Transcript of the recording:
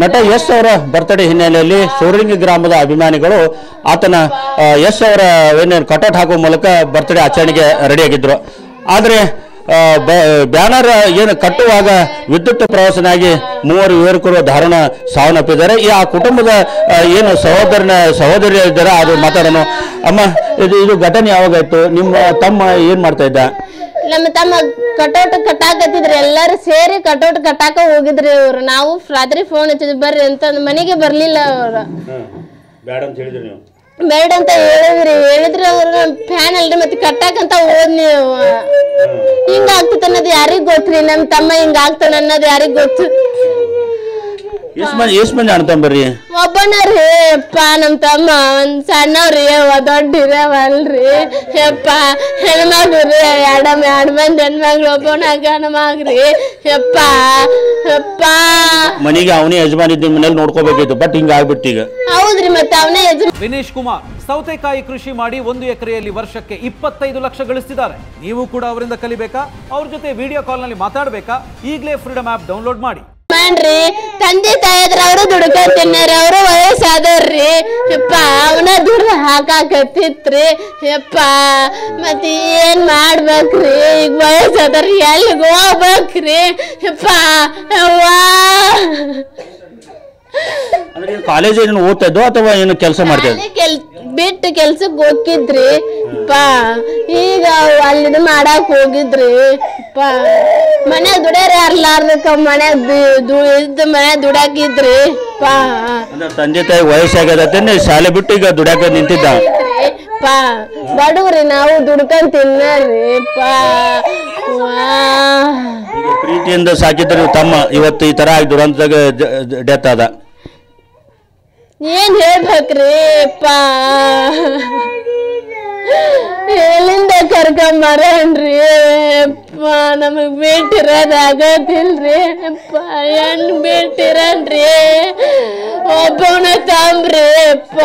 ನಟ ಯಶ್ ಅವರ ಬರ್ತ್ಡೇ ಹಿನ್ನೆಲೆಯಲ್ಲಿ ಸೂರಲಿಂಗಿ ಗ್ರಾಮದ ಅಭಿಮಾನಿಗಳು ಆತನ ಯಶ್ ಅವರ ಏನೇನು ಕಟೌಟ್ ಹಾಕುವ ಮೂಲಕ ಬರ್ತ್ಡೇ ಆಚರಣೆಗೆ ರೆಡಿಯಾಗಿದ್ರು. ಆದರೆ ಬ್ಯಾನರ್ ಏನು ಕಟ್ಟುವಾಗ ವಿದ್ಯುತ್ ಪ್ರವಾಸನಾಗಿ 3 ಯುವಕರು ದಾರುಣ ಸಾವನ್ನಪ್ಪಿದ್ದಾರೆ. ಆ ಕುಟುಂಬದ ಏನು ಸಹೋದರಿ ಇದ್ದಾರೆ ಅದು ಮಾತಾಡೋಣ. ಅಮ್ಮ, ಇದು ಘಟನೆ ಯಾವಾಗಾಯ್ತು? ನಿಮ್ಮ ತಮ್ಮ ಏನ್ ಮಾಡ್ತಾ ಇದ್ದ? ನಮ್ಮ ತಮ್ಮ ಕಟೌಟ್ ಕಟ್ಟಾಕತ್ತಿದ್ರಿ, ಎಲ್ಲಾರು ಸೇರಿ ಕಟೌಟ್ ಕಟ್ಟಾಕ ಹೋಗಿದ್ರಿ. ಅವ್ರು ನಾವು ರಾತ್ರಿ ಫೋನ್ ಹಚ್ಚಿದ್ವಿ ಬರ್ರಿ ಅಂತ, ಮನೆಗೆ ಬರ್ಲಿಲ್ಲ. ಅವ್ರು ಬೇಡ ಅಂತ ಹೇಳಿದ್ರಿ ಅವ್ರು ಫ್ಯಾನ್ ಅಲ್ರಿ, ಮತ್ತೆ ಕಟ್ಟಾಕಂತ ಹೋದ್ನಿ. ಹಿಂಗ ಆಗ್ತದ ಅನ್ನೋದು ಯಾರಿಗ್ ಗೊತ್ತ್ರಿ? ನಮ್ ತಮ್ಮ ಹಿಂಗ ಆಗ್ತಾನ ಅನ್ನೋದು ಯಾರಿಗ್ ಗೊತ್ತು? ಬರ್ರಿ ಒಬ್ಬನವ್ರಿ ಅಪ್ಪ, ನಮ್ ತಮ್ಮ ಒಂದ್ ಸಣ್ಣವ್ರಿ, ದೊಡ್ಡಿರವಲ್ರಿ ಯಪ್ಪ. ಹೆಣ್ಮಗ್ರಿ ಎರಡು ಮಂದಿ ಹೆಣ್ಮಗ್ಳು, ಒಬ್ಬನ ಗಣಮಗ್ರಿ ಯಪ್ಪ ಯಪ್ಪ. ಮನೆಗೆ ಅವನೇ ಯಜಮಾನ್ ಇದ್ದ ಮನೇಲಿ ನೋಡ್ಕೋಬೇಕಿತ್ತು, ಬಟ್ ಹಿಂಗ ಆಗ್ಬಿಟ್ಟು ಈಗ. ಹೌದ್ರಿ, ಮತ್ತೆ ಅವನೇ ಯಜಮಾನ್. ವಿನೇಶ್ ಕುಮಾರ್ ಸೌತೆಕಾಯಿ ಕೃಷಿ ಮಾಡಿ 1 ಎಕರೆಯಲ್ಲಿ ವರ್ಷಕ್ಕೆ 25 ಲಕ್ಷ ಗಳಿಸ್ತಿದ್ದಾರೆ. ನೀವು ಕೂಡ ಅವರಿಂದ ಕಲಿಬೇಕಾ? ಅವ್ರ ಜೊತೆ ವಿಡಿಯೋ ಕಾಲ್ ನಲ್ಲಿ ಮಾತಾಡ್ಬೇಕಾ? ಈಗಲೇ ಫ್ರೀಡಮ್ ಆಪ್ ಡೌನ್ಲೋಡ್ ಮಾಡಿ. ತಂದೆ ತಾಯಿದ್ರ ಅವರು ದುಡ್ಕೊತಿನ್ನಾರ, ಅವರು ವಯಸ್ಸಾದವ್ರಿ ಯಪ್ಪ. ಅವನ ದುಡ್ಡು ಹಾಕಾಕತ್ತಿತ್ರಿ ಯಪ್ಪ. ಮತ್ತೆ ಏನ್ ಮಾಡ್ಬೇಕ್ರಿ? ಈಗ ವಯಸ್ಸಾದ್ರಿ, ಎಲ್ಲಿಗೆ ಹೋಗ್ಬೇಕ್ರಿ ಯಪ್ಪ? ಕಾಲೇಜ್ ಏನು ಓದ್ತಾ ಇದ್ದೋ ಅಥವಾ ಏನು ಕೆಲಸ ಮಾಡ್ತಾ ಬಿಟ್ಟು ಕೆಲ್ಸಕ್ಕೆ ಹೋಗಿದ್ರಿ ಪಾ. ಈಗ ಅಲ್ಲಿ ಮಾಡಾಕ್ ಹೋಗಿದ್ರಿ ಪಾ. ಮನ್ಯಾಗ ದುಡ್ಯಾರ ಅರ್ಲಾರ್ದಕ್ಕ ಮನ್ಯಾಗ ದುಡಾಕಿದ್ರಿ ಪಾ. ತಂದೆ ತಾಯಿ ವಯಸ್ಸಾಗ್ಯದ, ಶಾಲೆ ಬಿಟ್ಟು ಈಗ ದುಡ್ಯಾಕ ನಿಂತಿದ್ದ ಪಾ. ಬಡವ್ರಿ ನಾವು ದುಡ್ಕೊಂಡ್ ತಿನ್ನರಿ ಪಾ. ಪ್ರೀತಿಯಿಂದ ಸಾಕಿದ್ರು ತಮ್ಮ, ಇವತ್ತು ಈ ತರ ದುರಂತದಾಗ ಡೆತ್ ಆದ. ಏನ್ ಹೇಳ್ಬೇಕ್ರಿ ಪಾ? ಎಲ್ಲಿಂದ ಕರ್ಕೊಂಬರನ್ರಿ ಅಪ್ಪ? ನಮಗ್ ಬಿಟ್ಟಿರೋದ್ ಆಗದಿಲ್ರಿ ಅಪ್ಪ. ಹೆಣ್ ಬಿಟ್ಟಿರನ್ರಿ, ಒಬ್ಬನ ತಂಬ್ರಿ ಅಪ್ಪ.